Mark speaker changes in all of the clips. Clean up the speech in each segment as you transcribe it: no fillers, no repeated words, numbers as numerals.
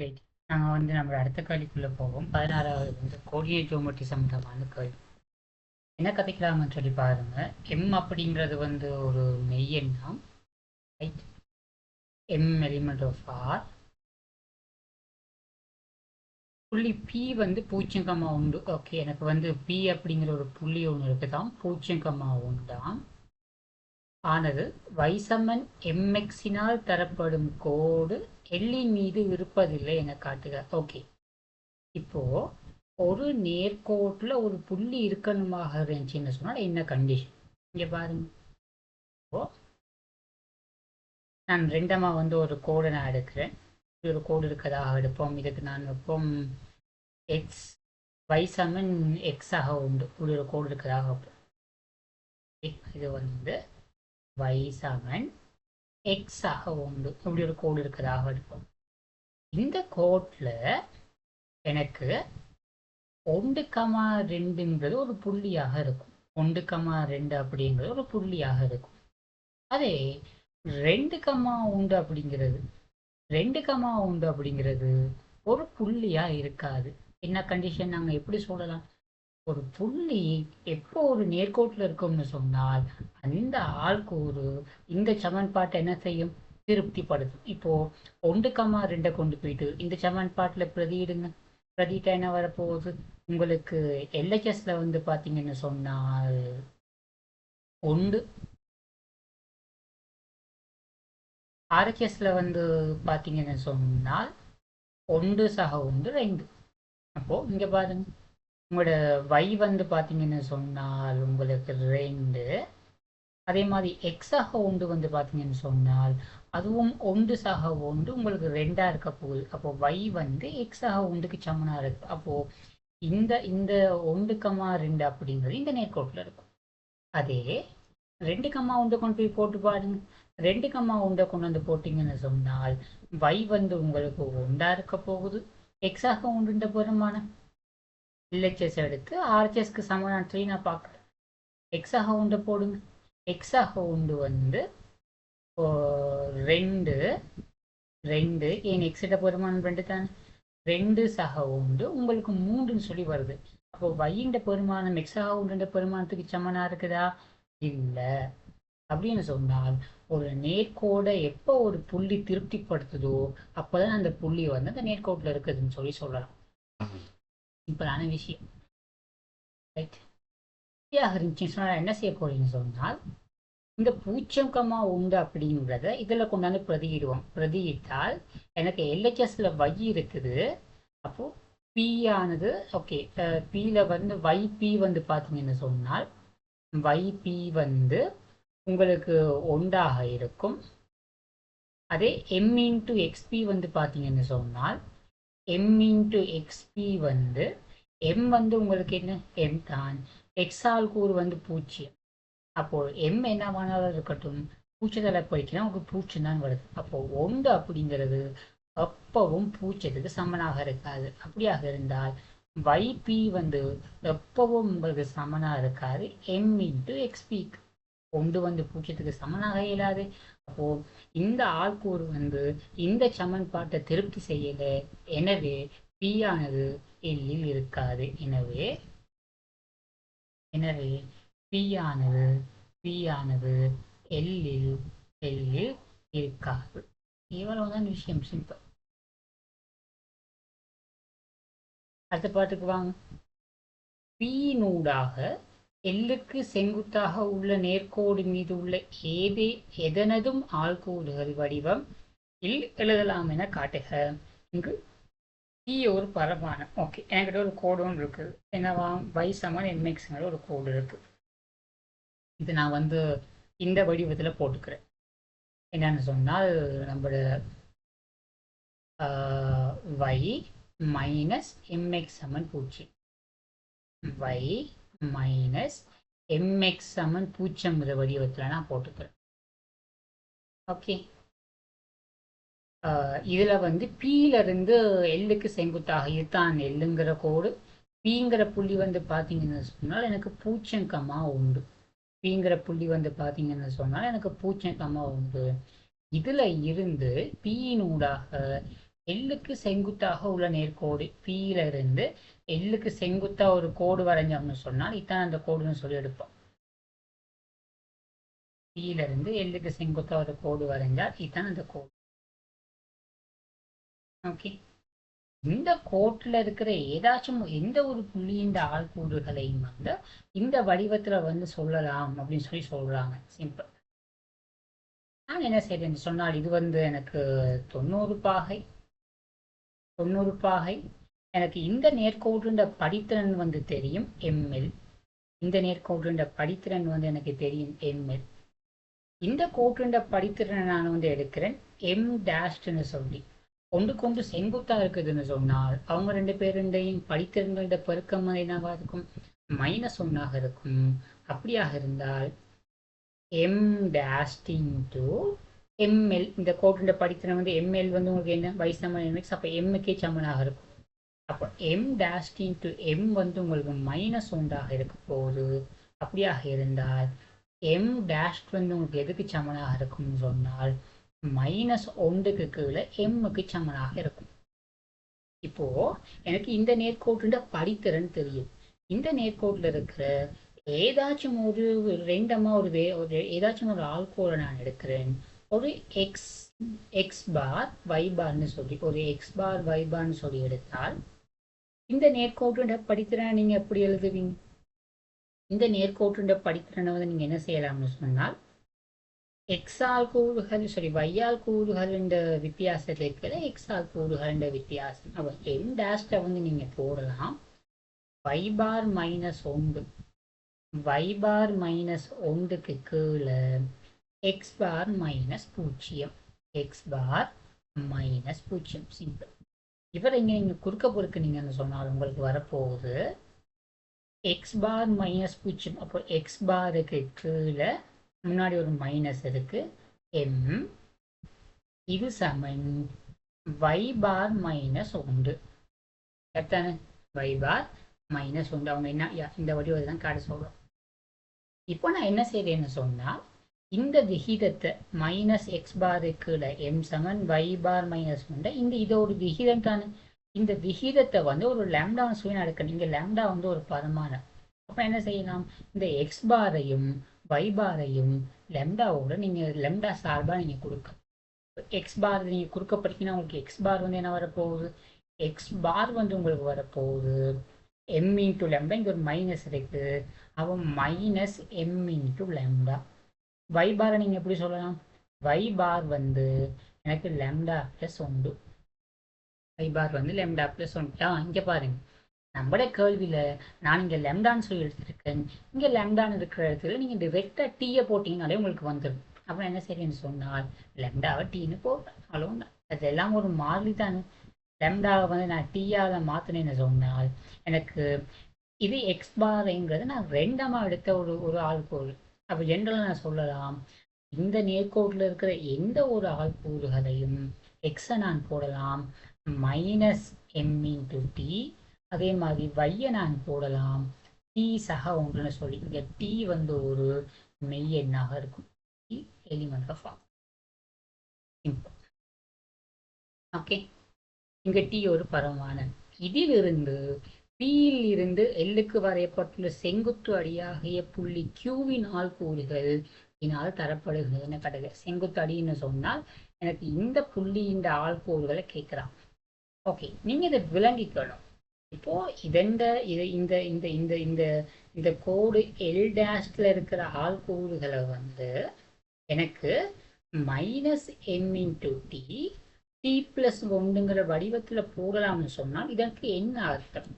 Speaker 1: Right. நாங்க நம்ம அடுத்த கேள்விக்குள்ள போவோம். 16வது கோஆர்டினேட் ஜியோமெட்ரி சம்பந்தமான கேள்வி. என்ன கதைக்கலாம்னு சொல்லி பாருங்க. எம் அப்படிங்கிறது ஒரு மெய்யெண்ணாம். Right. M element of R. புள்ளி பி 0,1. ஓகே, எனக்கு பி அப்படிங்கிற ஒரு புள்ளி ஒன்று இருக்குதாம். 0,1 ஆனது வைசமன் எம்எக்ஸினால் தரப்படும் கோடு எல்லின் மீது இருப்பதில்லை என காட்டுக. ஓகே, இப்போ ஒரு நேர்கோட்டில் ஒரு புள்ளி இருக்கணுமாக இருந்துச்சுன்னு சொன்னால் என்ன கண்டிஷன்? இங்கே பாருங்க. இப்போ நான் ரெண்டமா ஒரு கோடை நான் எடுக்கிறேன். ஒரு கோடு இருக்கதாக எடுப்போம். இதுக்கு நான் வைப்போம் எக்ஸ் y சமன் எக்ஸாக உண்டு. இப்படி ஒரு கோடு இருக்கதாக வைப்போம். இது y சமன் எக்ஸாக உண்டு. இப்படி ஒரு கோடு இருக்கதாக எடுப்போம். இந்த கோட்டில் எனக்கு 1,2ங்கிறது ஒரு புள்ளியாக இருக்கும். 1,2 அப்படிங்கிறது ஒரு புள்ளியாக இருக்கும். அதே 2,1 அப்படிங்கிறது 2,1 அப்படிங்கிறது ஒரு புள்ளியா இருக்காது. என்ன கண்டிஷன்? நாங்கள் எப்படி சொல்லலாம்? ஒரு புள்ளி எப்போ ஒரு நேர்கோட்டில் இருக்கும்னு சொன்னால் அந்த ஆள்கூறு இந்த சமன்பாட்டை என்ன செய்யும்? திருப்திப்படுத்தும். இப்போ 1,2 கொண்டு போயிட்டு இந்த சமன்பாட்டில் பிரதியிடுங்க. பிரதியிட்டா என்ன வரப்போகுது? உங்களுக்கு எல்ஹெச்எஸ்ல பார்த்தீங்கன்னு சொன்னால் 1, ஆர்ஹெச்எஸ்ல பார்த்தீங்கன்னு சொன்னால் 1 சக 1 2. அப்போ இங்க பாருங்க, உங்களோட y பார்த்தீங்கன்னு சொன்னால் உங்களுக்கு 2. அதே மாதிரி எக்ஸாக 1 பார்த்தீங்கன்னு சொன்னால் அதுவும் 1 சக 1 உங்களுக்கு 2 இருக்க போகுது. அப்போ y எக்ஸாக 1க்கு சமனா இருக்கு. அப்போ இந்த இந்த 1,2 அப்படிங்கிறது இந்த நேர்கோட்டில் இருக்கும். அதே 2,1 கொண்டு போய் போட்டு பாருங்க. 2,1 கொண்டு போட்டீங்கன்னு சொன்னால் y உங்களுக்கு 1 இருக்க போகுது. எக்ஸாக 1 பெருமானம் எல்ஹெச்எஸ் எடுத்து ஆர்ஹெச்எஸ்க்கு சமமான 3 நான் பார்க்குறேன். எக்ஸாக 1 போடுங்க. எக்ஸாக 1 2 2 ஏன் எக்ஸிட்ட பெருமானம் 2 தானே. 2 சக 1 உங்களுக்கு 3ன்னு சொல்லி வருது. அப்போ வையின்ற பெருமானம் எக்ஸாக 1 பெருமானத்துக்கு சமனா இருக்குதா? இல்லை. அப்படின்னு சொன்னால் ஒரு நேர்கோடை எப்போ ஒரு புள்ளி திருப்திப்படுத்துதோ அப்போதான் அந்த புள்ளி அந்த நேர்கோட்டில் இருக்குதுன்னு சொல்லலாம். சிம்பிளான விஷயம். ரைட். இருந்துச்சுன்னு சொன்னால் என்ன செய்ய போறீங்கன்னு சொன்னால் இந்த 0,1 அப்படிங்கிறத இதில் கொண்டாந்து பிரதியிடுவோம். பிரதியிட்டால் எனக்கு எல்ஹெச்எஸ்ல y இருக்குது. அப்போ பி ஆனது ஓகே, பியில் yp பார்த்தீங்கன்னு சொன்னால் yp உங்களுக்கு 1ஆக இருக்கும். அதே m இன்ட்டு எக்ஸ்பி பார்த்தீங்கன்னு சொன்னால் m இன்ட்டு எக்ஸ்பி m உங்களுக்கு என்ன? m தான். எக்ஸால் கூறு 0. அப்போ m என்னவானாலும் இருக்கட்டும், பூச்சதலை போயிடுச்சுன்னா உங்களுக்கு 0 தான் வருது. அப்போ 1 அப்படிங்கிறது எப்பவும் 0க்கு சமனாக இருக்காது. அப்படியாக இருந்தால் yp எப்பவும் உங்களுக்கு சமனா இருக்காது m இன்ட்டு எக்ஸ்பிக்கு. 1 0க்கு சமனாக இயலாது. அப்போ இந்த ஆள்கூறு இந்த சமன்பாட்டை திருப்தி செய்யல. எனவே p ஆனது எல்லில் இருக்காது. எனவே எனவே p ஆனது எல்லில் இருக்காது. இவ்வளவுதான் விஷயம். சிம்பிள். அடுத்த பாட்டுக்கு வாங்க. p நூடாக எல்லுக்கு செங்குத்தாக உள்ள நேர்கோடு மீது உள்ள எதனதும் ஆள்கூறுகள் வடிவம் இல் எழுதலாம் என காட்டுக. இங்கு p ஒரு பரமானம். ஓகே, என்கிட்ட ஒரு கோடு ஒன்று இருக்குது. என்னவா? y சமன் mxங்கிற ஒரு கோடு இருக்கு. இது நான் இந்த வடிவத்தில் போட்டுக்கிறேன். என்னன்னு சொன்னால் நம்மளோட y மைனஸ் mx சமன் 0. y மைனஸ் mx சமன் 0 வடிவத்தில் நான் போட்டுக்கிறேன். ஓகே, இதில் பியில இருந்து எல்லுக்கு செங்குத்தாக இதுதான் எல்லுங்கிற கோடு. பிங்கிற புள்ளி பார்த்தீங்கன்னு சொன்னால் எனக்கு 0,1. பிங்கிற புள்ளி பார்த்தீங்கன்னு சொன்னால் எனக்கு 0,1. இதில் இருந்து பியினூடாக எல்லுக்கு செங்குத்தாக உள்ள நேர்கோடு Pல இருந்து எல்லுக்கு செங்குத்தா ஒரு கோடு வரைஞ்சோம்னு சொன்னால் இதான் அந்த கோடுன்னு சொல்லி எடுப்போம். Pல இருந்து எல்லுக்கு செங்குத்தா ஒரு கோடு வரைஞ்சால் இதான் அந்த கோடு. ஓகே, இந்த கோட்டில் இருக்கிற ஏதாச்சும் எந்த ஒரு புள்ளியின் ஆள்கூறுகளையும் வந்து இந்த வடிவத்துல வந்து சொல்லலாம் அப்படின்னு சொல்லி சொல்றாங்க. சிம்பிள். நான் என்ன செய்றேன்னு சொன்னால் இது வந்து எனக்கு 90 பாகை 90 பாகை. எனக்கு இந்த நேர்கோடுன்ற படித்திறன் வந்து தெரியும் ml. இந்த நேர்கோடுன்ற படித்திறன் வந்து எனக்கு தெரியும் ml. இந்த கோட்டுன்ற படித்திறனை நான் வந்து எடுக்கிறேன் m டேஷ்னு சொல்லி. ஒன்றுக்கொண்டு செங்குத்தா இருக்குதுன்னு சொன்னால் அவங்க ரெண்டு பேருண்டையும் படித்திறன்களோட பெருக்கம் என்னவா இருக்கும்? -1ஆக இருக்கும். அப்படியாக இருந்தால் m டேஷ் இன்டு ml. இந்த கோட்டுன்ற படித்திறன் வந்து ml வந்து உங்களுக்கு என்ன y சமன் mx. அப்போ mக்கே சமனாக இருக்கும். அப்போ m டேஷ் இன்டு m வந்து உங்களுக்கு -1ஆக இருக்க போகுது. அப்படியாக இருந்தால் m டேஷ் வந்து உங்களுக்கு எதுக்கு சமனாக இருக்கும்னு சொன்னால் -1க்கு கீழே mக்கு சமனாக இருக்கும். இப்போ எனக்கு இந்த நேர்கோட்டுன்ற படித்திறன் தெரியும். இந்த நேர்கோட்டில் இருக்கிற ஏதாச்சும் ஒரு ரெண்டமா ஒரு ஏதாச்சும் ஒரு ஆள்கோளை நான் எடுக்கிறேன். ஒரு எக்ஸ் பார் y பார்னு சொல்லி ஒரு எக்ஸ் பார் y பார்னு சொல்லி எடுத்தால் இந்த நேர்கோட்டுன்ற படித்திறனை நீங்க எப்படி எழுதுவீங்க? இந்த நேர்கோட்டுன்ற படித்திறனை வந்து நீங்க என்ன செய்யலாம்னு சொன்னால் எக்ஸ் ஆல் கூறுகள் y ஆல் கூறுகள் என்ற வித்தியாசத்தை இருக்கிற எக்ஸ் ஆல் கூறுகள் என்ற வித்தியாசம். அப்போ m டேஷ்ட வந்து நீங்க போடலாம் y பார் -1 y பார் -1க்கு கீழே எக்ஸ் பார் -0 எக்ஸ் பார் -0. சிம்பிள். இவர் இங்க நீங்க குறுக்க பொறுக்குனீங்கன்னு சொன்னால் உங்களுக்கு வரப்போகுது எக்ஸ் பார் -0. அப்போ எக்ஸ் பாருக்கு கீழே முன்னாடி ஒரு மைனஸ் இருக்கு m. இது சமன் y பார் -1. கரெக்டான y பார் -1. அவங்க என்ன இந்த வடிவத்தை தான் காட்ட சொல்றோம். இப்போ நான் என்ன செய்றேன்னு சொன்னா இந்த விகிதத்தை -x பாருக்கு m சமன் y பார் -1 இந்த இது ஒரு விகிதம் தானே. இந்த விகிதத்தை வந்து ஒரு லாம்டா சுய நடக்கணும். இங்க லாம்டா வந்து ஒரு பரிமாணம். அப்ப என்ன செய்யலாம்? இந்த x பாரையும் y பாரையும் லாம்டாவோட நீங்க லாம்டா சார்பா நீங்க கொடுக்க. எக்ஸ் பார் நீங்க கொடுக்கப்பட்டீங்கன்னா உங்களுக்கு எக்ஸ் பார் வந்து என்ன வரப்போகுது? எக்ஸ் பார் வந்து உங்களுக்கு வரப்போகுது m இன்டூ லாம்டா. இங்க ஒரு மைனஸ் இருக்கு. அப்போ -m இன்டூ லாம்டா. y பாரை நீங்க எப்படி சொல்லலாம்? y பார் வந்து எனக்கு லாம்டா பிளஸ் 1. y பார் வந்து லாம்டா பிளஸ் 1. இங்க பாருங்க, நம்மளோட கேள்வியில நான் இங்க லாம்டான்னு சொல்லி எடுத்திருக்கேன். இங்க லாம்டான்னு இருக்கிற இடத்துல நீங்க டிரெக்டா டீயை போட்டீங்கனாலே உங்களுக்கு வந்துடும். அப்புறம் என்ன சரின்னு சொன்னால் லாம்டாவை டீன்னு போடுறேன். அவ்வளவுதான். அதெல்லாம் ஒரு மாறி தானே. லாம்டாவை வந்து நான் டீயால மாத்தினேன்னு சொன்னால் எனக்கு இது எக்ஸ் பார்ங்கிறது நான் ரெண்டமா எடுத்த ஒரு ஆள்கூறு. அப்ப ஜென்ரலா நான் சொல்லலாம் இந்த நேர்கோட்டில் இருக்கிற எந்த ஒரு ஆள்கூறுகளையும் எக்ஸை நான் போடலாம் -m இன்டூ டி. அதே மாதிரி வையை நான் போடலாம் டி சக ஒன்றுன்னு சொல்லி. இங்க டி வந்து ஒரு மெய் எண்ணாக இருக்கும். Element of okay. இங்க டி ஒரு பரமானது. இதிலிருந்து பியில் இருந்து எல்லுக்கு வரையப்பட்டுள்ள செங்குத்து அடியாகிய புள்ளி கியூவின் ஆள்கூறுகள் இதனால் தரப்படுகிறது கடக. செங்குத்து அடின்னு சொன்னால் எனக்கு இந்த புள்ளி இந்த ஆள்கூறுகளை கேட்கிறான். ஓகே, நீங்க இதை விளங்கிக்கணும். இப்போ இந்த இந்த இந்த இந்த இந்த இந்த கோடு எல் டேஷ்ல இருக்கிற ஆள்கூறுகளை வந்து எனக்கு -m into T T plus 1ங்கிற வடிவத்துல போடலாம்னு சொன்னால் இதற்கு என்ன அர்த்தம்?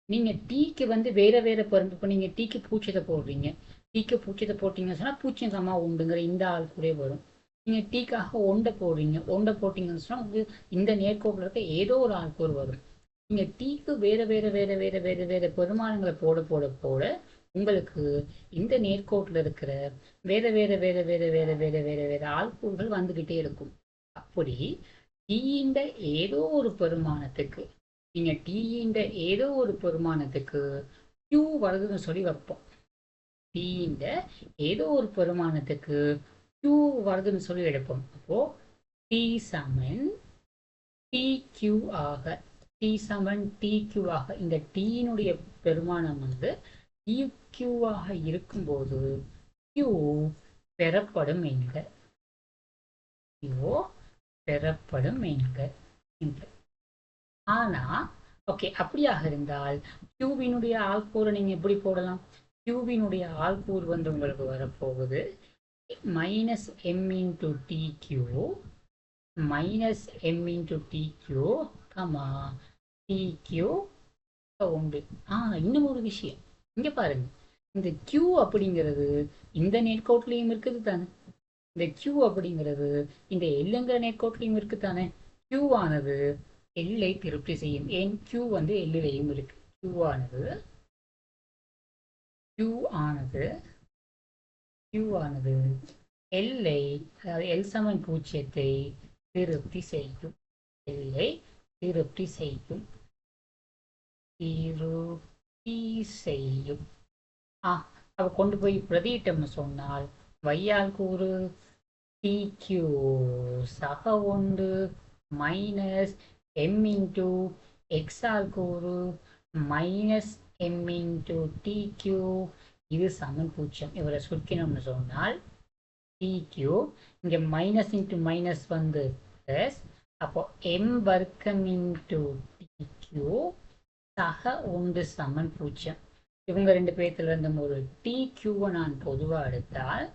Speaker 1: நீங்க டீக்கு வந்து வேற வேற பொருள். இப்போ நீங்க டீக்கு பூச்சியத்தை போடுறீங்க. டீக்கு பூச்சியத்தை போட்டீங்கன்னு சொன்னா 0,1ங்கிற இந்த ஆள் கூட வரும். நீங்க டீக்காக ஒண்டை போடுறீங்க. ஒண்டை போட்டீங்கன்னு சொன்னா உங்களுக்கு இந்த நேர்கோட்டில் இருக்க ஏதோ ஒரு ஆள்கூறு வரும். நீங்க டீக்கு வேற வேற வேற வேற வேற வேற பெருமானங்களை போட போட போட உங்களுக்கு இந்த நேர்கோட்டில் இருக்கிற வேற வேற வேற வேற வேற வேற வேற வேற ஆள்கூறுகள் வந்துகிட்டே இருக்கும். அப்படி டீயின் ஏதோ ஒரு பெருமானத்துக்கு நீங்க டீயின் ஏதோ ஒரு பெருமானத்துக்கு Q வருதுன்னு சொல்லி வைப்போம். டீயின் ஏதோ ஒரு பெருமானத்துக்கு Q வருதுன்னு சொல்லி எடுப்போம். அப்போ T சமன் டிக்யூ ஆக டி சமன் டிக்யூ ஆக இந்த டீனுடைய பெருமானம் வந்து டிக்யூ ஆக இருக்கும்போது கியூ பெறப்படும் என்க கியூ பெறப்படும் என்க என்று. ஆனா ஓகே அப்படியாக இருந்தால் கியூவினுடைய ஆள்கூறு நீங்க எப்படி போடலாம்? கியூவினுடைய ஆள்கூறு வந்து உங்களுக்கு வரப்போகுது minus M into T Q minus M into T Q comma T Q உண்டு. இன்னும் ஒரு விஷயம் இங்க பாருங்க, இந்த கியூ அப்படிங்கிறது இந்த நேர்கோட்லையும் இருக்குது தானே, இந்த கியூ அப்படிங்கிறது இந்த எல்லுங்கிற நேர்கோட்லையும் இருக்கு தானே. கியூ ஆனது எல்லை திருப்தி செய்யும். ஏன் கியூ வந்து எல்லிலையும் இருக்கு. கியூ ஆனது கியூ ஆனது கியூ ஆனது எல்லை அதாவது எல் சமன் பூஜ்ஜியத்தை திருப்தி செய்யும். எல்லை திருப்தி செய்யும் திருப்தி செய்யும். அவ கொண்டு போய் பிரதியிட்டம்னு சொன்னால் வையால் கூறு டிக்யூ சக ஒன்று மைனஸ் எம் இன்டு எக்ஸால் கூறு மைனஸ் எம் இன்டு டிக்யூ இது சமன் பூஜ்ஜியம். இவரை சுருக்கினோம்னு சொன்னால் டிக்யூ இங்க மைனஸ் இன்டு மைனஸ் வந்து பிளஸ், அப்போ எம் வர்க்கம் இன்டு டிக்யூ சக ஒன்று சமன் பூஜ்ஜியம். இவங்க ரெண்டு பேர்த்துல இருந்தும் ஒரு டிக்யூவை நான் பொதுவா எடுத்தால்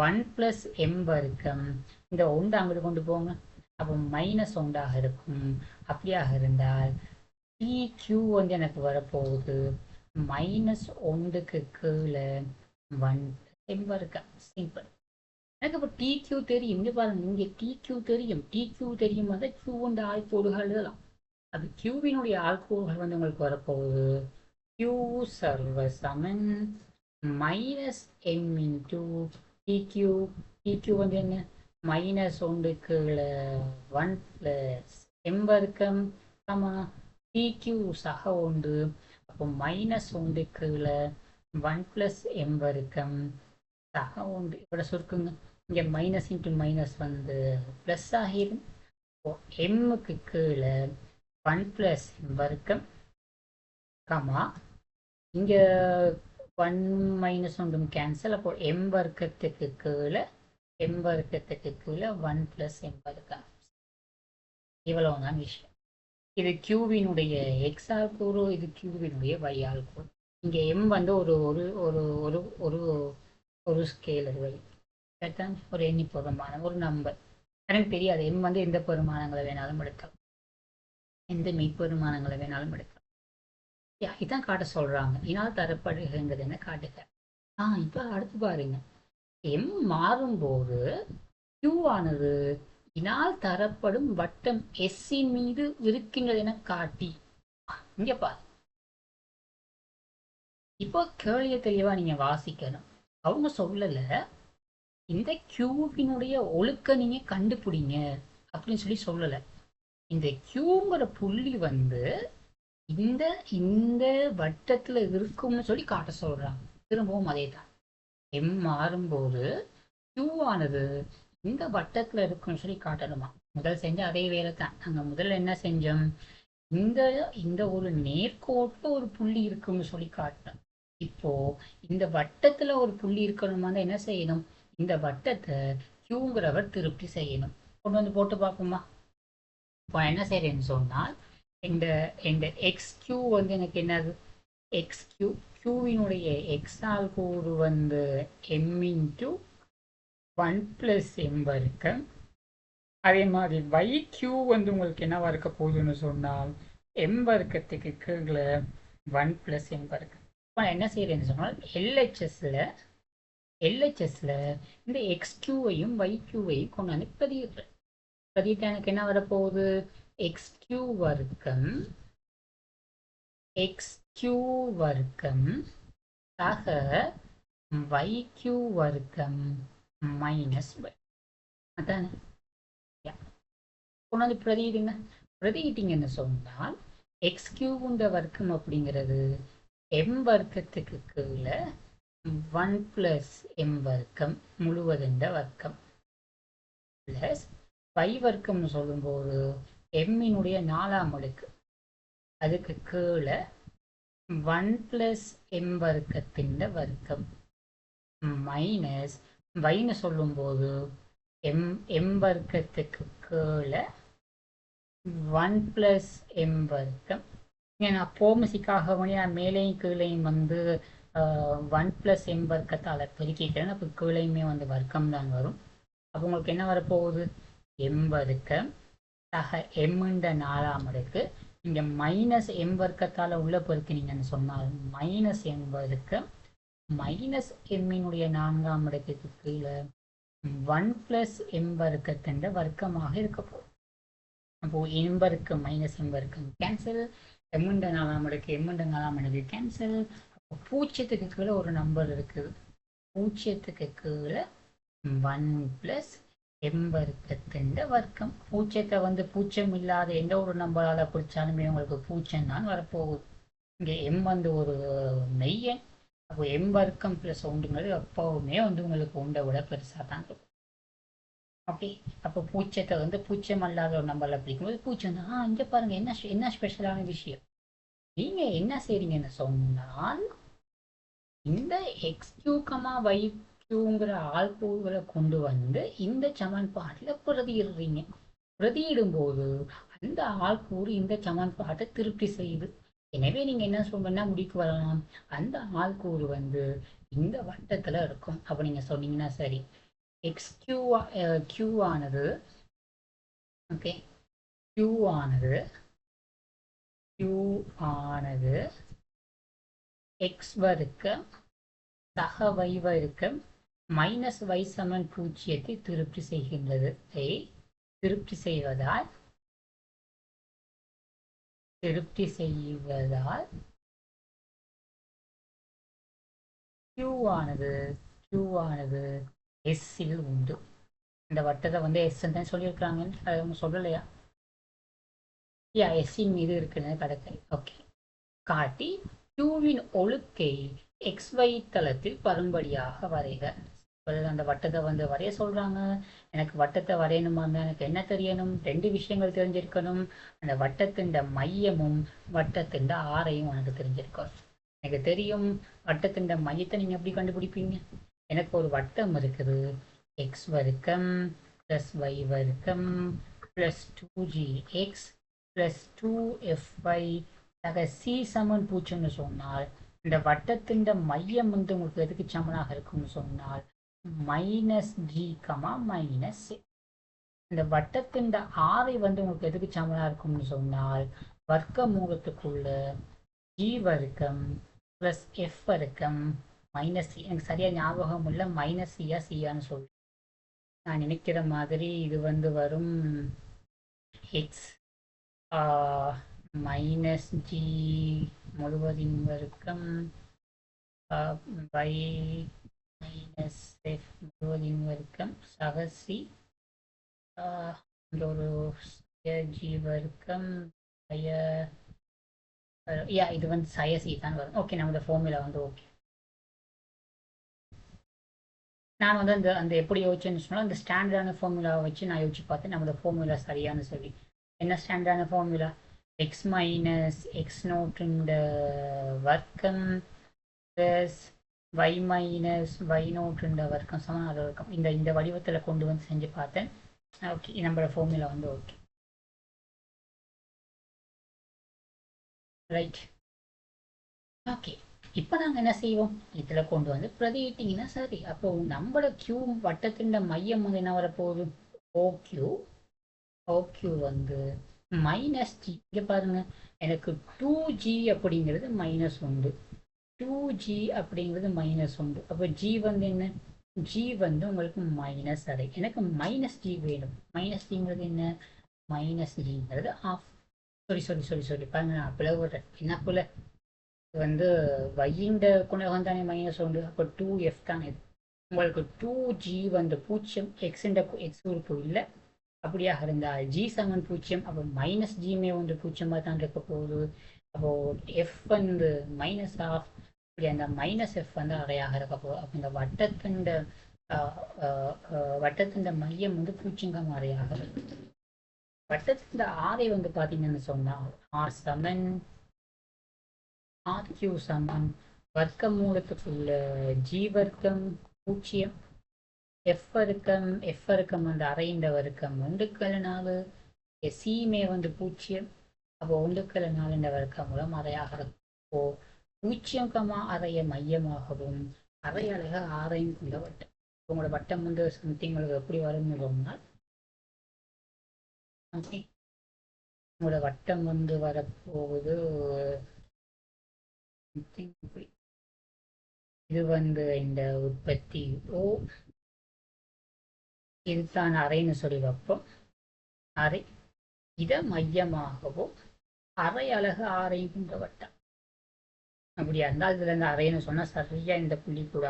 Speaker 1: 1 பிளஸ் எம் வர்க்கம் இந்த ஒன்று அங்கிட்டு கொண்டு போங்க, அப்போ மைனஸ் ஒன்றாக இருக்கும். அப்படியாக இருந்தால் டிக்யூ வந்து எனக்கு வரப்போகுது மைனஸ் ஒன்றுக்கு கீழே 1 எம் வர்க்கம். சிம்பிள். எனக்கு இப்போ டிக்யூ தெரியும். இங்க பாருங்க, இங்கே டிக்யூ தெரியும். டிக்யூ தெரியும் அதை கியூ வந்து ஆள்கூறுகள் எழுதலாம். அது கியூவினுடைய ஆள்கூறுகள் வந்து உங்களுக்கு வரப்போகுது கியூ சர்வ சமன் மைனஸ் எம் இன்டூ டிக்யூ. டிக்யூ வந்து என்ன, மைனஸ் ஒன்றுக்கு 1 பிளஸ் எம் வர்க்கம் ஆமா டிக்யூ சக ஒன்று, அப்போ மைனஸ் ஒன்றுக்கு 1 பிளஸ் எம் வர்க்கம் சக ஒன்று. இவ்வளோ சுருக்குங்க. இங்கே மைனஸ் இன்ட்டு மைனஸ் வந்து ப்ளஸ் ஆகிடும். எம்முக்கு கீழே 1 பிளஸ் எம் வர்க்கம் கமா இங்கே 1 மைனஸ் ஒன்றும் கேன்சல். அப்போ எம் வர்க்கத்துக்கு கீழே 1 பிளஸ் எம் வர்க்கம். இவ்வளவுதான் விஷயம். இது கியூவினுடைய எக்ஸ் ஆல் கூறு, இது கியூவினுடைய y ஆல் கூறு. இங்கே எம் வந்து ஒரு ஒரு ஒரு ஒரு ஒரு ஒரு ஸ்கேலர் வை, ஒரு எண்ணி பெருமானம், ஒரு நம்பர். எனக்கு தெரியாது எம் வந்து எந்த பெருமானங்களை வேணாலும் எடுக்கலாம், எந்த மெய்ப்பெருமானங்களை வேணாலும் எடுக்கலாம். இதான் காட்ட சொல்றாங்க. இதனால் தரப்படுகின்றது என்ன காட்டுக. இப்ப அடுத்து பாருங்க, எம் மாறும்போது கியூ ஆனது இதனால் தரப்படும் வட்டம் எஸ்ஸின் மீது இருக்கின்றது என காட்டி. இங்க பாரு, இப்போ கேள்விய தெளிவா நீங்க வாசிக்கணும். அவங்க சொல்லல இந்த கியூவினுடைய ஒழுக்க நீங்க கண்டுபிடிங்க அப்படின்னு சொல்லல. இந்த கியூங்கிற புள்ளி வந்து இந்த இந்த வட்டத்துல இருக்கும்னு சொல்லி காட்ட சொல்றாங்க. திரும்பவும் அதே தான், எம் மாறும்போது கியூ ஆனது இந்த வட்டத்துல இருக்குன்னு சொல்லி காட்டணுமா. முதல் செஞ்ச அதே வேலை தான். நாங்க முதல்ல என்ன செஞ்சோம், இந்த இந்த ஒரு நேர்கோட்டுல ஒரு புள்ளி இருக்குன்னு சொல்லி காட்டணும். இப்போ இந்த வட்டத்துல ஒரு புள்ளி இருக்கணுமா, என்ன செய்யணும், இந்த வட்டத்தை கியூங்கிறவர் திருப்தி செய்யணும். கொண்டு வந்து போட்டு பார்ப்போமா. இப்போ என்ன செய்யறேன்னு சொன்னால் இந்த இந்த எக்ஸ் கியூ வந்து எனக்கு என்னது, எக்ஸ் கியூ, கியூவினுடைய எக்ஸால் கூறு வந்து எம் இன்டு 1 பிளஸ் எம் வர்க்கம். அதே மாதிரி y கியூ வந்து உங்களுக்கு என்னவா இருக்க போகுதுன்னு சொன்னால் எம் வர்க்கத்துக்கு கீழே 1 பிளஸ் எம் வர்க்கம். இப்போ என்ன செய்யறேன்னு சொன்னால் எல்ஹெச்எஸ்ல இந்த எக்ஸ் கியூவையும் y கியூவையும் கொண்டு வந்து பதியிடுறேன். பதியிட்டு எனக்கு என்ன வரப்போகுது, எக்ஸ் கியூ வர்க்கம் ஆக y கியூ வர்க்கம் மைனஸ் y. அதானே, கொண்டு வந்து பிரதியிடுங்க. பிரதியிட்டீங்கன்னு சொன்னால் எக்ஸ் கியூவுண்ட வர்க்கம் அப்படிங்கிறது எம் வர்க்கத்துக்கு கீழே 1 பிளஸ் எம் வர்க்கம் முழுவதுண்ட வர்க்கம். ப்ளஸ் y வர்க்கம்னு சொல்லும்போது எம்மினுடைய 4ஆம் அடுக்கு அதுக்கு கீழே 1 + m வர்க்கத்தின் வர்க்கம் மைனஸ் வைன்னு சொல்லும்போது எம் வர்க்கத்துக்கு கீழே 1 + m வர்க்கம். நான் போமசிக்காக நான் மேலேயும் கீழையும் வந்து 1 + m வர்க்கத்தால் பெருக்கிக்கிறேன். அப்போ கீழையுமே வந்து வர்க்கம் தான் வரும். அப்போ உங்களுக்கு என்ன வரப்போகுது? m வர்க்கம் எம்ன்ற 4ஆம் அடுக்கு இங்கே -m வர்க்கத்தால் உள்ள பெருக்கினீங்கன்னு சொன்னால் -m வர்க்கம் மைனஸ் எம்மினுடைய 4ஆம் அடுக்குக்கு கீழே 1 + m வர்க்கத்தின் வர்க்கமாக இருக்க போகுது. அப்போ m வர்க்கம் -m வர்க்கம் கேன்சல், எம்முண்ட 4ஆம் அடுக்கு எம்முண்ட 4ஆம் அடுக்கு கேன்சல். அப்போ பூஜ்ஜியத்துக்கு கீழே ஒரு நம்பர் இருக்குது. பூஜ்ஜியத்துக்கு கீழே 1 + m வர்க்கத்தின் வர்க்கம். பூஜ்ஜியத்தை வந்து பூஜ்ஜியம் இல்லாத எந்த ஒரு நம்பரால் பிடிச்சாலுமே உங்களுக்கு பூஜ்ஜியம் தான் வரப்போகுது. இங்கே எம் வந்து ஒரு மெய்யன். அப்போ m வர்க்கம் + 1ங்கிறது எப்பவுமே வந்து உங்களுக்கு 1 விட பெருசாக தான் இருக்கும். ஓகே, அப்போ பூஜ்ஜியத்தை வந்து பூஜ்ஜியம் அல்லாத ஒரு நம்பரில் பிடிக்கும்போது பூஜ்ஜியம் தான். இங்கே பாருங்க என்ன ஸ்பெஷலான விஷயம். நீங்க என்ன செய்றீங்கன்னு சொன்னால் இந்த x3, y3ங்கிற ஆள்கூறுகளை கொண்டு வந்து இந்த சமன்பாட்டில் பிரதியிடுறீங்க. பிரதியிடும் போது அந்த ஆள்கூறு இந்த சமன்பாட்டை திருப்தி செய்யுது. எனவே நீங்க என்ன சொல்றீங்கன்னா முடிவுக்கு வரலாம், அந்த ஆள்கூறு வந்து இந்த வட்டத்துல இருக்கும். அப்ப நீங்க சொன்னீங்கன்னா சரி, q ஆனது ஓகே q ஆனது x வர்க்கம் சக y வர்க்கம் -y = 0 திருப்தி செய்கின்றது. திருப்தி செய்வதால் Q ஆனது S இல் உண்டு. இந்த வட்டத்தை வந்து S தான் சொல்லியிருக்காங்க, அது அவங்க சொல்லலையா? S இன் மீது இருக்குன்னு கடற்கரை. ஓகே, காட்டி Qவின் ஒழுக்கை XY தளத்தில் பரும்படியாக வரைக. அந்த வட்டத்தை வந்து வரைய சொல்றாங்க. எனக்கு வட்டத்தை வரையணுமா இருந்தா எனக்கு என்ன தெரியணும்? 2 விஷயங்கள் தெரிஞ்சிருக்கணும். அந்த வட்டத்தின் மையமும் வட்டத்தின் ஆரையும் எனக்கு தெரிஞ்சிருக்கணும். எனக்கு தெரியும் வட்டத்தின் மையத்தை நீங்க எப்படி கண்டுபிடிப்பீங்க? எனக்கு ஒரு வட்டம் இருக்குது, x வர்க்கம் + y வர்க்கம் + 2gx + 2fy c = 0ன்னு சொன்னால் இந்த வட்டத்தின் மையம் வந்து உங்களுக்கு எதுக்கு சமனாக இருக்கும்னு சொன்னால் -g, -a. இந்த வட்டத்தின் ஆரை வந்து உங்களுக்கு எதுக்கு சமனா இருக்கும்னு சொன்னால் வர்க்க மூலத்துக்குள்ள g வர்க்கம் + f வர்க்கம் -c. எனக்கு சரியா ஞாபகம் உள்ள -c -ன்னு சொல்லி நான் நினைக்கிற மாதிரி இது வந்து வரும் x -g முழுவதின் வர்க்கம் y -f முழுவதின் வர்க்கம் சக c இங்க ஒரு g வர்க்கம் இது வந்து சய c தான் வரும். ஓகே, நம்ம இந்த ஃபார்முலா வந்து ஓகே. நான் வந்து அந்த எப்படி யோசிச்சேன்னு சொன்னால் அந்த ஸ்டாண்டர்டான ஃபார்முலாவை வச்சு நான் யோசிச்சு பார்த்தேன் நம்ம ஃபார்முலா சரியானு சொல்லி. என்ன ஸ்டாண்டர்டான ஃபார்முலா? x - x0 வர்க்கம் ப்ளஸ் y - y0 வர்க்கம் சமனாக வர்க்கம். இந்த வடிவத்தில் கொண்டு வந்து செஞ்சு பார்த்தேன். ஓகே, நம்மளோட ஃபார்முலா வந்து ஓகே ரைட். ஓகே, இப்போ நாங்கள் என்ன செய்வோம்? இதில் கொண்டு வந்து பிரதியிட்டீங்கன்னா சரி. அப்போ நம்மளோட கியூ வட்டத்தின் மையம் வந்து என்ன வரப்போகுது? ஓக்யூ வந்து -g. இங்கே பாருங்க, எனக்கு 2g அப்படிங்கிறது -1, 2g அப்படிங்கிறது -1. அப்போ g வந்து என்ன? g வந்து உங்களுக்கு மைனஸ் அரை. எனக்கு -g வேணும். -gங்கிறது என்ன? -gங்கிறது ஆஃப். சாரி பாருங்க, நான் பிளவுறேன். என்ன போல வந்து வையிண்ட குணகம் தானே -1. அப்போ 2f தான் இது. உங்களுக்கு 2g வந்து 0, எக்ஸ் உறுப்பு இல்லை. அப்படியாக இருந்தால் g = 0. அப்போ -gமே வந்து 0 தான் இருக்க போகுது. அப்போ f வந்து -12. அப்படி அந்த -f வந்து அறையாக இருக்க போகுது. அப்போ இந்த வட்டத்தின் வட்டத்தின் மையம் வந்து பூச்சிங்கம் அறையாக வட்டத்தின் ஆரை வந்து பார்த்தீங்கன்னு சொன்னால் ஆர் சமன் ஆர்கியூ சமன் வர்க்க மூலத்துக்குள்ள ஜி வர்க்கம் 0 எஃப் வர்க்கம் வந்து அரைந்த வர்க்கம் 1/4 சீமே வந்து 0 அப்போ 1/4 இந்த வர்க்கம் மூலம் அறையாக இருக்கும். இப்போ 0, அறைய மையமாகவும் அரை அழக ஆரையும் கொண்ட வட்டம். உங்களோட வட்டம் வந்து சம்திங் உங்களுக்கு எப்படி வரும்னா ஓகே உங்களோட வட்டம் வந்து வரப்போகுது இது வந்து இந்த உற்பத்தி ஓ இதுதான் அறைன்னு சொல்லி வைப்போம். அறை இதை மையமாகவோ அரை அழகு ஆரையும் கொண்ட வட்டம் அப்படியா இருந்தால் இதுல இருந்து அறைன்னு சொன்னா சரியா இந்த புள்ளி கூட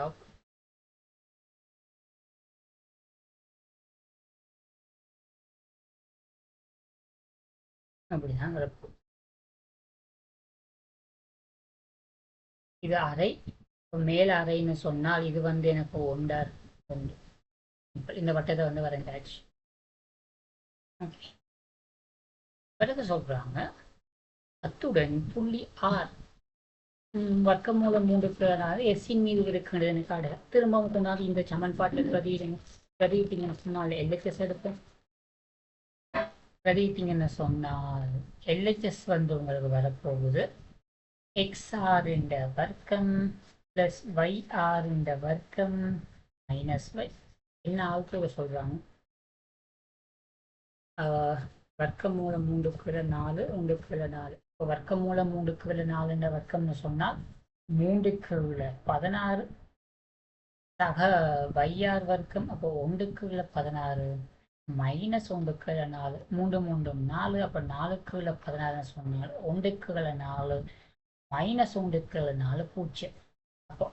Speaker 1: அப்படிதான் இருக்கும். இது அறை மேல அறைன்னு சொன்னால் இது வந்து எனக்கு ஒன்றார் ஒன்று இந்த வட்டத்தை வந்து வரைஞ்சாச்சு. பிறகு சொல்றாங்க அத்துடன் புள்ளி ஆர் வர்க்கமூலம் 3 எஸ்ஸின் மீது இருக்கின்றதுன்னு காடுக. திரும்பவும் கொண்டாந்து இந்த சமன்பாட்டில் பிரதிவிட்டீங்கன்னு சொன்னால் எல்ஹெச்எஸ் எடுப்போம். பிரதிவிட்டீங்கன்னு சொன்னால் எல்ஹெச்எஸ் வந்து உங்களுக்கு வரப்போகுது XR இந்த வர்க்கம் பிளஸ் YR இந்த வர்க்கம் மைனஸ் y என்ன ஆல்கோவை சொல்றாங்க வர்க்கமூலம் 3/4 1/4. இப்போ வர்க்கமூலம் 3/4 வர்க்கம்னு சொன்னால் 3/16 சக YR வர்க்கம். அப்போ 1/16 மைனஸ் 1/4 3 3 4 அப்போ 4/16 சொன்னால் 1/4 மைனஸ் 1/4 0. அப்போ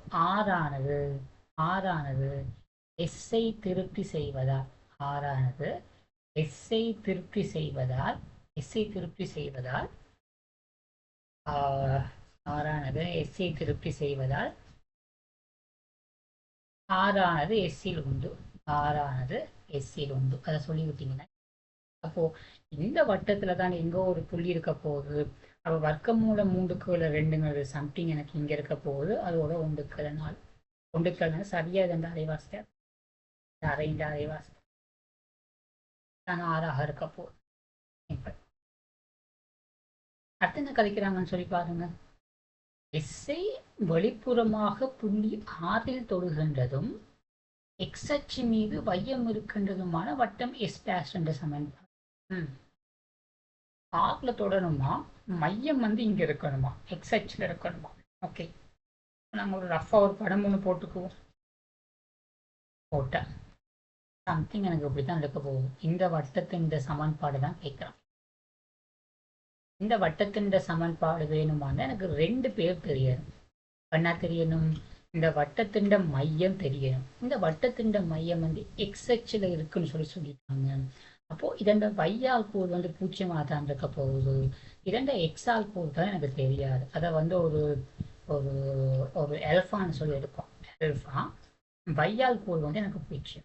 Speaker 1: ஆறானது எஸ்ஐ திருப்தி செய்வதால் ஆறானது எஸ்ஐ திருப்தி செய்வதால் ஆறானது எஸ்ஐ திருப்தி செய்வதால் ஆறானது எஸ்ஸில் உண்டு அதை சொல்லிவிட்டீங்கன்னா அப்போ இந்த வட்டத்துல தான் எங்கோ ஒரு புள்ளி இருக்க போகுது. அப்போ வர்க்கமூலம் 3/2 சம்திங் எனக்கு இங்க இருக்க போகுது. அதோட 1/4 சரியா இந்த அரைவாசி அரைந்த அரைவாசி தான் 6ஆக இருக்க போகுது. அடுத்து என்ன கழிக்கிறாங்கன்னு சொல்லி பாருங்க. எஸ்ஐ வெளிப்புறமாக புள்ளி 6ல் தொடுகின்றதும் எக்ஸ் அச்சு மீது வையம் இருக்கின்றதுமான வட்டம் எஸ் டேஷ் என்ற சமன்பாடு. ஆர்ல தொடரணுமா மையம் வந்து இங்க இருக்கணுமா எக்ஸ் அச்சில் இருக்கணுமா. ஓகே நாங்க ஒரு ரஃபா ஒரு படம் ஒன்று போட்டுக்குவோம். போட்டேன் சம்திங் எனக்கு இப்படித்தான் இருக்க போகுது. இந்த வட்டத்தின் சமன்பாடு தான் கேட்கிறோம். இந்த வட்டத்தின் சமன்பாடு வேணுமானா எனக்கு 2 பேர் தெரியணும். என்ன தெரியணும்? இந்த வட்டத்தின் மையம் தெரியணும். இந்த வட்டத்தின் மையம் வந்து எக்ஸ் அச்சில் இருக்குன்னு சொல்லிட்டாங்க. அப்போ இதண்ட வையால் கூறு வந்து 0 தான் இருக்க போகுது. இதண்ட எக்ஸால் கூறு தான் எனக்கு தெரியாது. அதை வந்து ஒரு ஒரு ஒரு எல்ஃபான்னு சொல்லி எடுப்போம். எல்ஃபா வையால் கூறு வந்து எனக்கு 0.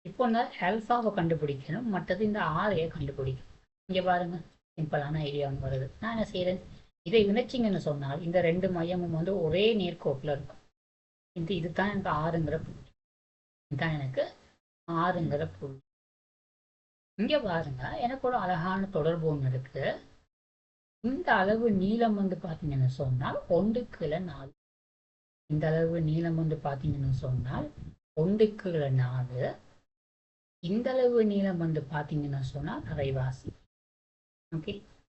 Speaker 1: இப்போ நான் ஆல்ஃபாவை கண்டுபிடிக்கணும், மற்றது இந்த ஆரையை கண்டுபிடிக்கணும். இங்கே பாருங்க சிம்பிளான ஐடியா ஒன்று வருது. நான் என்ன செய்யறேன், இதை இணைச்சிங்கன்னு சொன்னால் இந்த 2 மையமும் வந்து ஒரே நேர்கோட்டில் இருக்கும். இதுதான் எனக்கு 6ங்கிற புள்ளி. இதுதான் எனக்கு 6ங்கிற புள்ளி. இங்கே பாருங்க எனக்கு ஒரு அழகான தொடர்பு ஒன்று இருக்கு. இந்த அளவு நீளம் வந்து பார்த்தீங்கன்னு சொன்னால் 1/4. இந்த அளவு நீளம் வந்து பார்த்தீங்கன்னு சொன்னால் 1/4. இந்த அளவு நீளம் வந்து பார்த்தீங்கன்னா சொன்னால் அரைவாசி. ஓகே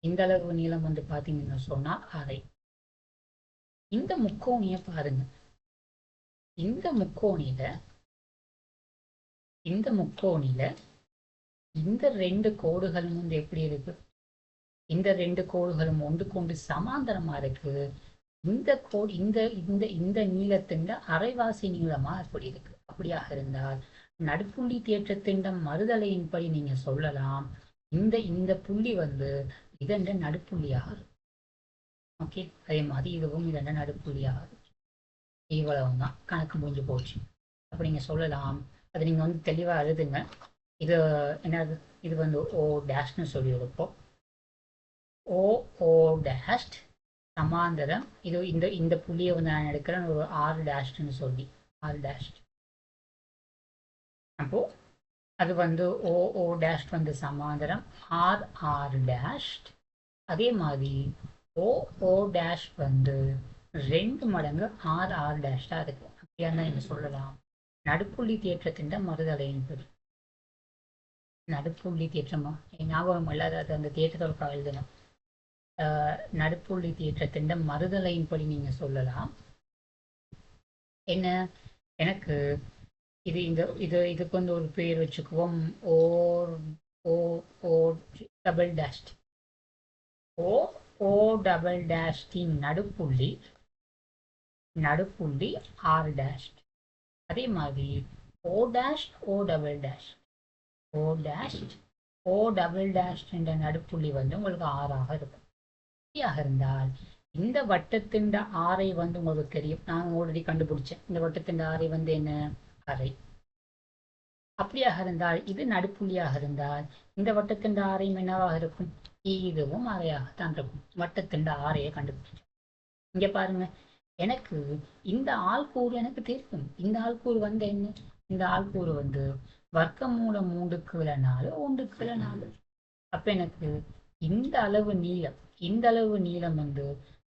Speaker 1: இந்த அளவு நீளம் வந்து பார்த்தீங்கன்னா சொன்னால் அரை. இந்த முக்கோணிய பாருங்க. இந்த முக்கோணியில இந்த 2 கோடுகளும் வந்து எப்படி இருக்கு? இந்த 2 கோடுகளும் ஒன்றுக்கொண்டு சமாந்தரமா இருக்கு. இந்த கோடு இந்த நீளத்தின் அரைவாசி நீளமா எப்படி இருக்கு? அப்படியாக இருந்தால் நடுப்புள்ளி தேற்றத்தின் மறுதலையின்படி நீங்க சொல்லலாம் இந்த புள்ளி வந்து இதண்ட நடுப்புள்ளியாக இருக்கும். ஓகே அதே மாதிரி இதுவும் இதண்ட நடுப்புள்ளியாக இருக்கும். இவ்வளவு தான், கணக்கு முடிஞ்சு போச்சு. அப்போ நீங்கள் சொல்லலாம், அது நீங்கள் வந்து தெளிவாக எழுதுங்க. இது என்னது, இது வந்து ஓ டேஷ்னு சொல்லி எடுப்போம். ஓ ஓ டேஷ்ட் சமாந்தரம், இது இந்த இந்த புள்ளியை வந்து நான் எடுக்கிறேன் ஒரு ஆர் டேஷ்னு சொல்லி, ஆர் டேஷ். அப்போ அது வந்து ஓ ஓ டேஷ் வந்து சமாந்தரம் ஆர் ஆர் டேஷ். அதே மாதிரி ஓ ஓ டேஷ் வந்து 2 மடங்கு ஆர் ஆர் டேஷ் தான் இருக்கு. அப்படியா நீங்க சொல்லலாம், நடுப்புள்ளி தேற்றத்தின் மறுதலையின்படி. நடுப்புள்ளி தேற்றமா ஞாபகம் இல்லாத அது அந்த தேற்றத்தோட எழுதணும். நடுப்புள்ளி தேற்றத்தின் மறுதலையின்படி நீங்க சொல்லலாம் என்ன, எனக்கு இது இந்த இதுக்கு வந்து ஒரு பேர் வச்சுக்குவோம். ஓர் O O double dash. O O double டேஷின் நடுப்புள்ளி நடுப்புள்ளி ஆர் டேஷ். அதே மாதிரி O dash O double dash O dash O double dash என்ற நடுப்புள்ளி வந்து உங்களுக்கு ஆறாக இருக்கும். இப்படியாக இருந்தால் இந்த வட்டத்தின் ஆரை வந்து உங்களுக்கு தெரியும், நான் ஆல்ரெடி கண்டுபிடிச்சேன். இந்த வட்டத்தின் ஆரை வந்து என்ன, அரை. அப்படியாக இருந்தால் இது நடுப்புள்ளியாக இருந்தால் இந்த வட்டத்தின் ஆரையும் என்னவாக இருக்கும், இதுவும் அறையாகத்தான் இருக்கும். வட்டத்தின் ஆரையை கண்டுபிடிச்சோம். இங்க பாருங்க, எனக்கு இந்த ஆள்கூறு எனக்கு தெரியும். இந்த ஆள்கூறு வந்து என்ன, இந்த ஆள்கூறு வந்து வர்க்கமூலம் 3/4 1/4. அப்ப எனக்கு இந்த அளவு நீளம், இந்த அளவு நீளம் வந்து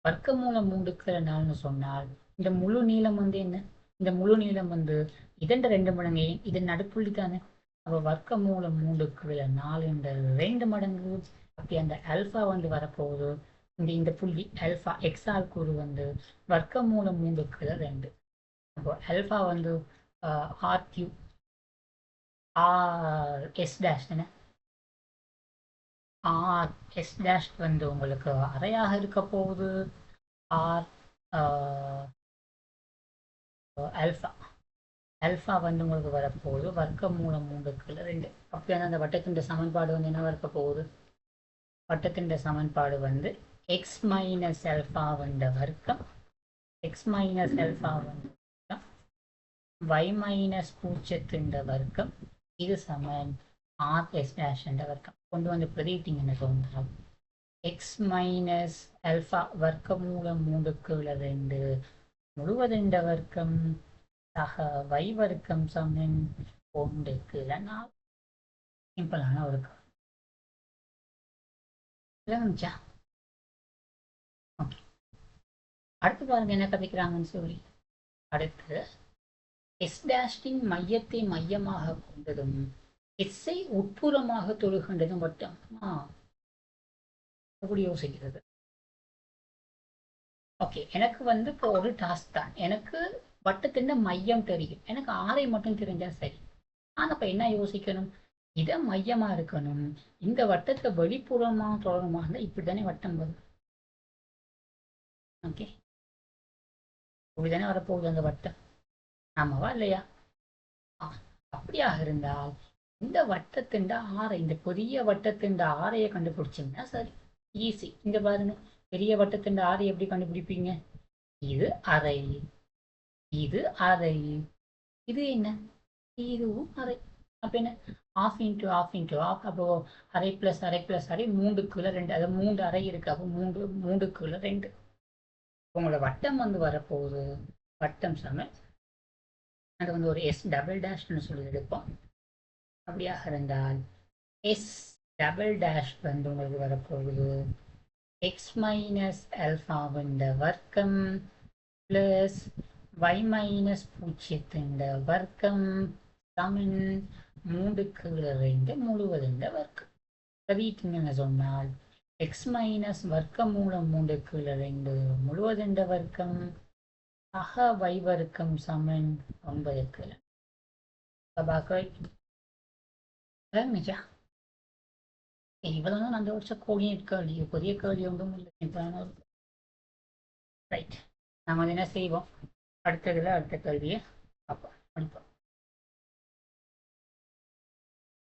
Speaker 1: வர்க்கமூலம் 3/4ன்னு சொன்னால் இந்த முழு நீளம் வந்து என்ன, இந்த முழு நீளம் வந்து இதன் 2 மடங்கு, இது நடுப்புள்ளி தானே. அப்ப வர்க்கமூலம் 3/4 என்ற 2 மடங்கு. அப்படி அந்த அல்பா வந்து வரப்போகுது. இந்த புள்ளி அல்பா எக்ஸ் ஆள்கூறு வந்து வர்க்கமூலம் 3/2. அப்போ அல்பா வந்து R Q R S dash என்ன, ஆர் எஸ் டேஷ் வந்து உங்களுக்கு அரையாக இருக்க போகுது. ஆர் அல்ஃபா அல்ஃபா வந்து உங்களுக்கு வரப்போகுது வர்க்கமூலம் 3/2. அப்படியான அந்த வட்டத்தின் சமன்பாடு வந்து என்ன இருக்க போகுது, வட்டத்தின் சமன்பாடு வந்து எக்ஸ் மைனஸ் அல்ஃபா வந்த வர்க்கம், எக்ஸ் மைனஸ் அல்ஃபா வந்த வர்க்கம், y மைனஸ் பூஜ்ஜியத்தின் வர்க்கம், இது சமன் ஆர் எஸ் டேஷ் என்ற வர்க்கம். கொண்டு வந்து பிரதிட்டீங்கன்னு தோன்றால் எக்ஸ் மைனஸ் அல்ஃபா வர்க்கமூலம் 3/2 முழுவதின் வர்க்கம் சக y வர்க்கம் சமன் 1/4. சிம்பிளான ஒரு இருந்துச்சா. ஓகே, அடுத்து பாருங்க என்ன கதைக்கிறாங்கன்னு சொல்லி. அடுத்து எஸ் டேஷின் மையத்தை மையமாக கொண்டதும் எஸ்ஐ உட்புறமாக தொழுகின்றதும் வட்டம். எப்படி யோசிக்கிறது. ஓகே, எனக்கு வந்து இப்போ ஒரு டாஸ்க் தான், எனக்கு வட்டத்தின் மையம் தெரியும், எனக்கு ஆரை மட்டும் தெரிஞ்சா சரி. ஆனா இப்ப என்ன யோசிக்கணும், இத மையமா இருக்கணும், இந்த வட்டத்தை வெளிப்புறமா தொடருமா இருந்தா இப்படித்தானே வட்டம் வரும். ஓகே, இப்படித்தானே வரப்போகுது அந்த வட்டம், ஆமாவா இல்லையா. அப்படியாக இருந்தால் இந்த வட்டத்தின் ஆரை, இந்த பெரிய வட்டத்தின் ஆரையை கண்டுபிடிச்சிங்கன்னா சரி, ஈஸி. இங்க பாருங்க, பெரிய வட்டத்தின் ஆரை எப்படி கண்டுபிடிப்பீங்க, இது அரை, இது அரை, இது என்ன, இதுவும் அரை. அப்ப என்ன, half into half into half. அப்போ அரை பிளஸ் அரை பிளஸ் அரை 3/2, அது 3 அரை இருக்கு. அப்போ 3/2. உங்களோட வட்டம் வந்து வரப்போகுது, வட்டம் சம, அது வந்து ஒரு எஸ் டபுள் டேஷ்னு சொல்லி எடுப்போம். அப்படியாக இருந்தால் எஸ் டபுள் டேஷ் வந்து உங்களுக்கு வரப்போகுது எக்ஸ் மைனஸ் அல்ஃபாவின் வர்க்கம் பிளஸ் y மைனஸ் பூஜ்ஜியத்தின் வர்க்கம் சமன் 3/2 முழுவதின் வர்க்கம். பிரதிட்டீங்கன்னு சொன்னால் எக்ஸ் மைனஸ் வர்க்கமூலம் 3/2 முழுவதின் வர்க்கம் அக y வர்க்கம் சமன் 9/2. இவ்வளவுதான் அந்த வருஷம் கோடினேட் கேள்வி, பெரிய கேள்வி ஒன்றும் இல்லை. ரைட், நம்ம என்ன செய்வோம், அடுத்த கேள்வியை பார்ப்போம்.